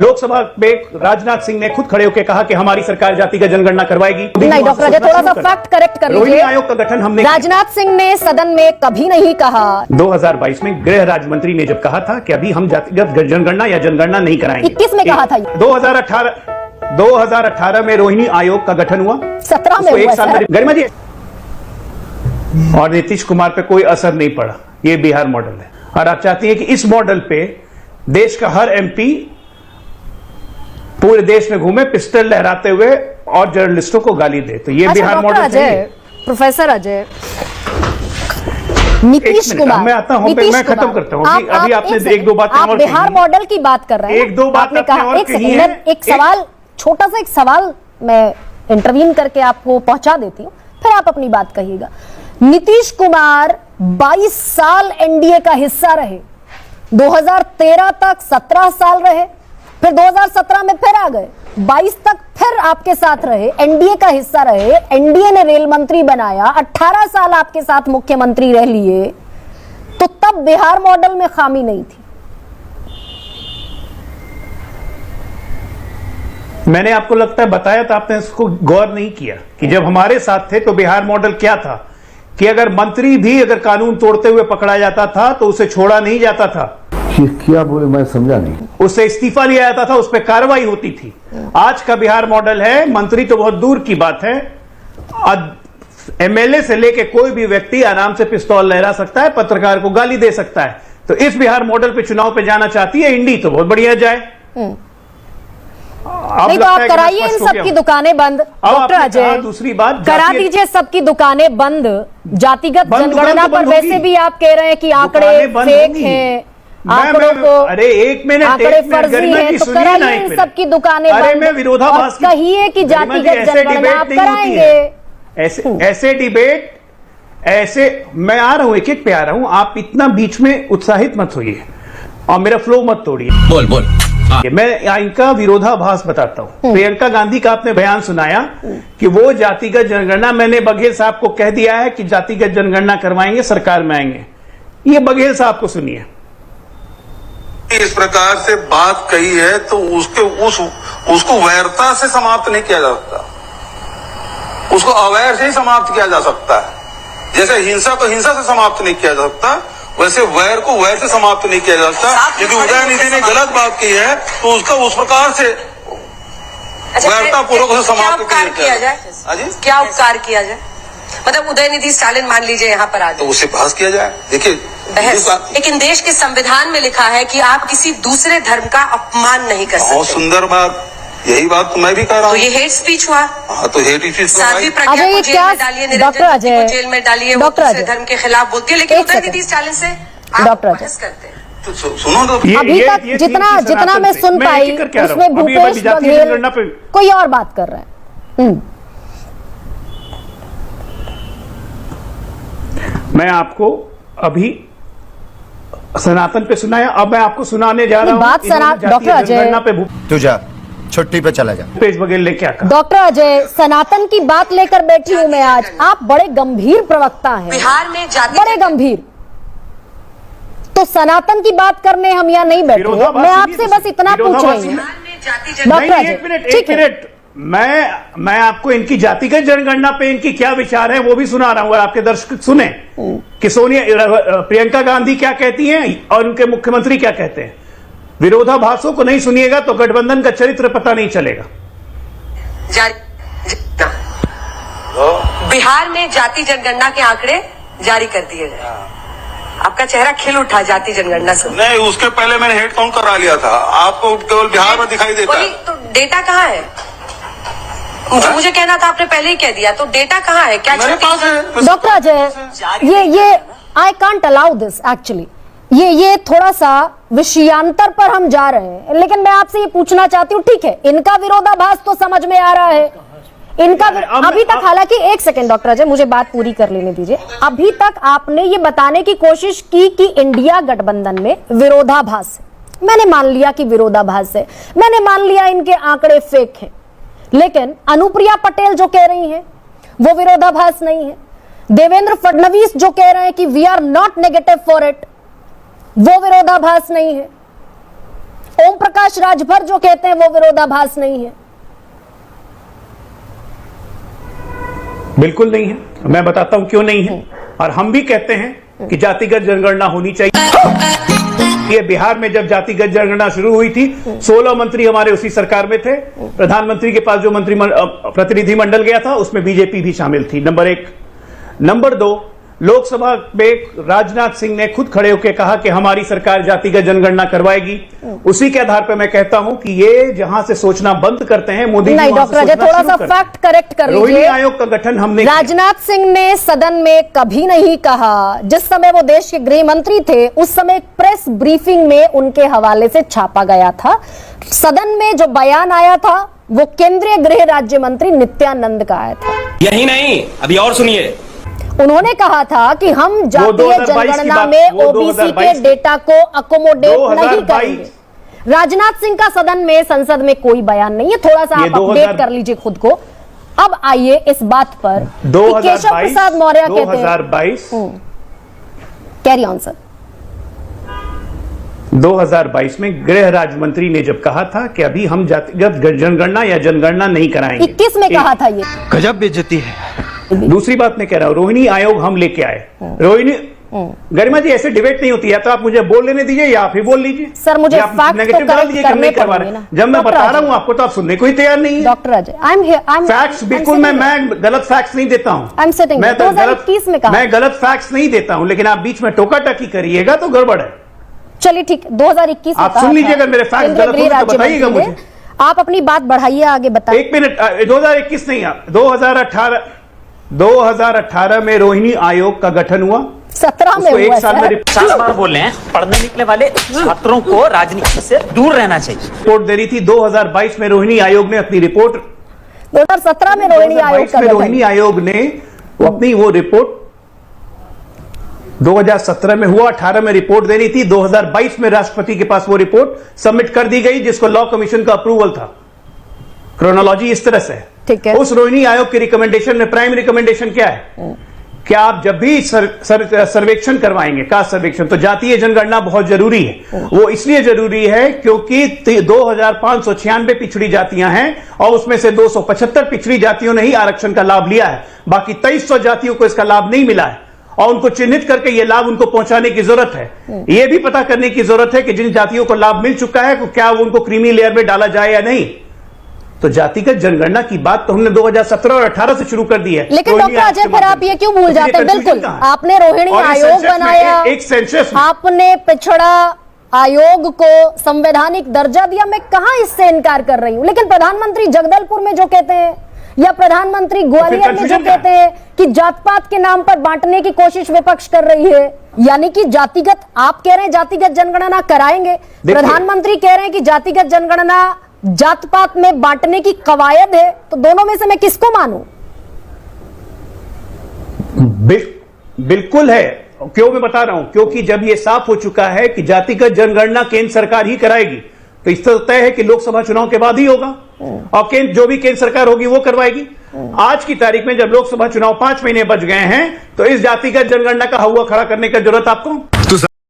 लोकसभा में राजनाथ सिंह ने खुद खड़े होकर कहा कि हमारी सरकार जाति का जनगणना करवाएगी। नहीं डॉक्टर अजय, थोड़ा सा फैक्ट करेक्ट कर लीजिए। आयोग का गठन हमने राजनाथ सिंह ने सदन में कभी नहीं कहा। 2022 में गृह राज्य मंत्री ने जब कहा था कि अभी हम जातिगत जनगणना या जनगणना नहीं कराएंगे। 21 में कहा था। 2018 में रोहिणी आयोग का गठन हुआ। 17 में एक हुआ साल गरिमा जी, और नीतीश कुमार पे कोई असर नहीं पड़ा। ये बिहार मॉडल है और आप चाहती हैं कि इस मॉडल पे देश का हर एमपी पूरे देश में घूमे पिस्टल लहराते हुए और जर्नलिस्टों को गाली दे। तो ये बिहार मॉडल अजय, प्रोफेसर अजय, नीतीश कुमार, मैं आता हूं, मैं खत्म करता हूं। अभी आपने एक दो बातें और बिहार मॉडल की बात कर रहे हैं। एक दो बात आपने कहा, एक सवाल, छोटा सा एक सवाल मैं इंटरवीन करके आपको पहुंचा देती हूं, फिर आप अपनी बात कहिएगा। नीतीश कुमार 22 साल एनडीए का हिस्सा रहे, 2013 तक 17 साल रहे, फिर 2017 में फिर आ गए, 22 तक फिर आपके साथ रहे, एनडीए का हिस्सा रहे, एनडीए ने रेल मंत्री बनाया, 18 साल आपके साथ मुख्यमंत्री रह लिए, तो तब बिहार मॉडल में खामी नहीं थी। मैंने आपको लगता है बताया था, आपने इसको गौर नहीं किया कि जब हमारे साथ थे तो बिहार मॉडल क्या था कि अगर मंत्री भी अगर कानून तोड़ते हुए पकड़ा जाता था तो उसे छोड़ा नहीं जाता था। क्या बोले, मैं समझा नहीं। उससे इस्तीफा लिया जाता था, उस पर कार्रवाई होती थी। आज का बिहार मॉडल है, मंत्री तो बहुत दूर की बात है, एमएलए से लेके कोई भी व्यक्ति आराम से पिस्तौल लहरा सकता है, पत्रकार को गाली दे सकता है। तो इस बिहार मॉडल पे चुनाव पे जाना चाहती है इंडी, तो बहुत बढ़िया जाए। नहीं तो आप कराइए इन सबकी दुकानें बंद। डॉक्टर अजय, दूसरी बात, करा दीजिए सबकी दुकानें बंद। जातिगत जनगणना पर वैसे भी आप कह रहे हैं कि आंकड़े फेक हैं, आंकड़ों को, अरे एक मिनट, आंकड़े फर्जी हैं, तो कराइए इन सबकी दुकानें बंद। अरे मैं विरोधाभास कहिए कि जातिगत जनगणना आप कराएंगे। ऐसे डिबेट, ऐसे मैं आ रहा हूं, एक एक पे आ रहा हूं, आप इतना बीच में उत्साहित मत होइए और मेरा फ्लो मत तोड़िए। बोल मैं इनका विरोधाभास बताता हूं। प्रियंका गांधी का आपने बयान सुनाया कि वो जातिगत जनगणना, मैंने बघेल साहब को कह दिया है कि जातिगत जनगणना करवाएंगे, सरकार में आएंगे। ये बघेल साहब को सुनिए। इस प्रकार से बात कही है तो उसको वैरता से समाप्त नहीं किया जा सकता, उसको अवैर से ही समाप्त किया जा सकता है। जैसे हिंसा को हिंसा से समाप्त नहीं किया जा सकता, वैसे वैर को वैर से समाप्त नहीं किया जा सकता। यदि उदयनिधि ने गलत बात की है तो उसका उस प्रकार से वैरता पूर्वक उसे समाप्त किया जाए। क्या उपकार किया जाए? मतलब उदयनिधि स्टालिन मान लीजिए यहाँ पर आ जाए तो उससे बहस किया जाए। देखिए, लेकिन देश के संविधान में लिखा है कि आप किसी दूसरे धर्म का अपमान नहीं कर सकते। बहुत सुंदर बात, यही बात तो मैं भी कह रहा हूँ। तो ये हेट स्पीच हुआ। हाँ, तो हेट स्पीच साध्वी प्रज्ञा को जेल में डालिए, निरंजन को जेल में डालिए, वो दूसरे धर्म के खिलाफ बोलती है, लेकिन उदयनिधि स्टालिन से आप बहस करते हैं। तो सुनो तो अभी तक जितना मैं सुन पाई उसमें भूपेश बघेल कोई और बात कर रहे हैं। मैं आपको अभी सनातन पे सुनाया, अब मैं आपको सुनाने जा रहा हूं। डॉक्टर अजय, तू जा, छुट्टी पे चला जा। भूपेश बघेल ने क्या कहा? डॉक्टर अजय, सनातन की बात लेकर बैठी हूं मैं आज। आप बड़े गंभीर प्रवक्ता हैं, बिहार में बड़े गंभीर। तो सनातन की बात करने हम यहाँ नहीं बैठे हैं। मैं आपसे बस इतना पूछ रही हूँ डॉक्टर अजय। एक मिनट, मैं आपको इनकी जातिगत जनगणना पे इनकी क्या विचार है वो भी सुना रहा हूं, और आपके दर्शक सुने कि प्रियंका गांधी क्या कहती हैं और उनके मुख्यमंत्री क्या कहते हैं। विरोधाभासों को नहीं सुनिएगा तो गठबंधन का चरित्र पता नहीं चलेगा। बिहार में जाति जनगणना के आंकड़े जारी कर दिए गए। आपका चेहरा खिल उठा जाति जनगणना से। नहीं, उसके पहले मैंने हेड काउंट करा लिया था। आपको केवल बिहार में दिखाई देता है। तो डेटा कहाँ है? मुझे कहना था, आपने पहले ही कह दिया, तो डेटा कहाँ है? क्या मेरे पास है डॉक्टर अजय। ये I can't allow this actually. ये थोड़ा सा विषयांतर पर हम जा रहे हैं, लेकिन मैं आपसे ये पूछना चाहती हूँ, ठीक है, इनका विरोधाभास तो समझ में आ रहा है, इनका अभी तक, हालांकि एक सेकंड डॉक्टर अजय, मुझे बात पूरी कर लेने दीजिए। अभी तक आपने ये बताने की कोशिश की कि इंडिया गठबंधन में विरोधाभास है। मैंने मान लिया कि विरोधाभास है, मैंने मान लिया इनके आंकड़े फेक हैं, लेकिन अनुप्रिया पटेल जो कह रही हैं वो विरोधाभास नहीं है। देवेंद्र फडणवीस जो कह रहे हैं कि we are not negative for it, वो विरोधाभास नहीं है। ओम प्रकाश राजभर जो कहते हैं वो विरोधाभास नहीं है? बिल्कुल नहीं है। मैं बताता हूं क्यों नहीं है। और हम भी कहते हैं कि जातिगत जनगणना होनी चाहिए। ये बिहार में जब जातिगत जनगणना शुरू हुई थी, 16 मंत्री हमारे उसी सरकार में थे। प्रधानमंत्री के पास जो प्रतिनिधि मंडल गया था उसमें बीजेपी भी शामिल थी, नंबर 1। नंबर 2, लोकसभा में राजनाथ सिंह ने खुद खड़े होकर कहा कि हमारी सरकार जातिगत जनगणना करवाएगी। उसी के आधार पर मैं कहता हूं कि ये जहां से सोचना बंद करते हैं मोदी जी, नहीं डॉक्टर अजय, थोड़ा सा फैक्ट करेक्ट कर रोहिणी लीजिए। आयोग का गठन हमने राजनाथ सिंह ने सदन में कभी नहीं कहा, जिस समय वो देश के गृह मंत्री थे उस समय एक प्रेस ब्रीफिंग में उनके हवाले से छापा गया था। सदन में जो बयान आया था वो केंद्रीय गृह राज्य मंत्री नित्यानंद का आया था। यही नहीं, अभी और सुनिए। उन्होंने कहा था कि हम जातीय जनगणना में ओबीसी के डेटा को अकोमोडेट नहीं करेंगे। राजनाथ सिंह का सदन में, संसद में कोई बयान नहीं है। थोड़ा सा आप अपडेट कर लीजिए खुद को। अब आइए इस बात पर कि केशव प्रसाद मौर्य कहते हैं 2022 कैरी ऑन सर। 2022 में गृह राज्य मंत्री ने जब कहा था कि अभी हम जातिगत जनगणना या जनगणना नहीं कराएंगे, 21 में कहा था ये। गजब बेइज्जती है। दूसरी बात मैं कह रहा हूं, रोहिणी आयोग हम लेके आए। रोहिणी, गरिमा जी ऐसे डिबेट नहीं होती है, तो आप मुझे बोल लेने दीजिए या आप ही बोल लीजिए सर। मुझे नेगेटिव डाल दीजिए कि हम नहीं करवा रहे। जब मैं बता रहा हूं आपको तो आप सुनने को ही तैयार नहीं है। डॉक्टर अजय, फैक्ट्स बिल्कुल मैं गलत फैक्ट्स नहीं देता हूं। मैं 2021 में कहा, मैं गलत फैक्ट्स नहीं देता हूं, लेकिन आप बीच में टोका टकी करिएगा तो गड़बड़ है। चलिए ठीक, 2021 में आप सुन लीजिए, अगर मेरे फैक्ट्स गलत हो तो बताइएगा मुझे। आप अपनी बात बढ़ाइए, आगे बताइए। 1 मिनट, 2021 नहीं, 2018 में रोहिणी आयोग का गठन हुआ। 17 में हुआ। एक साल में 4 बार बोल रहे हैं, पढ़ने निकले वाले छात्रों को राजनीति से दूर रहना चाहिए। रिपोर्ट देनी थी। 2022 में रोहिणी आयोग ने अपनी रिपोर्ट, 2017 में रोहिणी आयोग का रोहिणी आयोग ने अपनी वो रिपोर्ट 2017 में हुआ, 18 में रिपोर्ट देनी थी। 2022 में राष्ट्रपति के पास वो रिपोर्ट सबमिट कर दी गई, जिसको लॉ कमीशन का अप्रूवल था। क्रोनोलॉजी इस तरह से है। ठीक है। उस रोहिणी आयोग के रिकमेंडेशन में प्राइम रिकमेंडेशन क्या है? क्या आप जब भी सर्वेक्षण करवाएंगे, कास्ट सर्वेक्षण, तो जातीय जनगणना बहुत जरूरी है। वो इसलिए जरूरी है क्योंकि 2596 पिछड़ी जातियां हैं और उसमें से 275 पिछड़ी जातियों ने ही आरक्षण का लाभ लिया है। बाकी 2300 जातियों को इसका लाभ नहीं मिला है और उनको चिन्हित करके ये लाभ उनको पहुंचाने की जरूरत है। ये भी पता करने की जरूरत है कि जिन जातियों को लाभ मिल चुका है क्या वो उनको क्रीमी लेयर में डाला जाए या नहीं। तो जातिगत जनगणना की बात तो हमने 2017 और 18 से शुरू कर दी है। लेकिन डॉक्टर अजय, फिर आप ये क्यों भूल जाते हैं? बिल्कुल, आपने रोहिणी आयोग बनाया, एक सेंसस, आपने पिछड़ा आयोग को संवैधानिक दर्जा दिया। मैं कहां इससे इनकार कर रही हूं, लेकिन प्रधानमंत्री जगदलपुर में जो कहते हैं या प्रधानमंत्री ग्वालियर में जो कहते हैं कि जात पात के नाम पर बांटने की कोशिश विपक्ष कर रही है, यानी कि जातिगत, आप कह रहे हैं जातिगत जनगणना कराएंगे, प्रधानमंत्री कह रहे हैं कि जातिगत जनगणना जात पात में बांटने की कवायद है, तो दोनों में से मैं किसको मानूं? बिल्कुल है। क्यों मैं बता रहा हूं? क्योंकि जब यह साफ हो चुका है कि जातिगत जनगणना केंद्र सरकार ही कराएगी, तो इस तरह तय है कि लोकसभा चुनाव के बाद ही होगा और जो भी केंद्र सरकार होगी वो करवाएगी। आज की तारीख में जब लोकसभा चुनाव 5 महीने बच गए हैं, तो इस जातिगत जनगणना का हवा खड़ा करने का जरूरत आपको?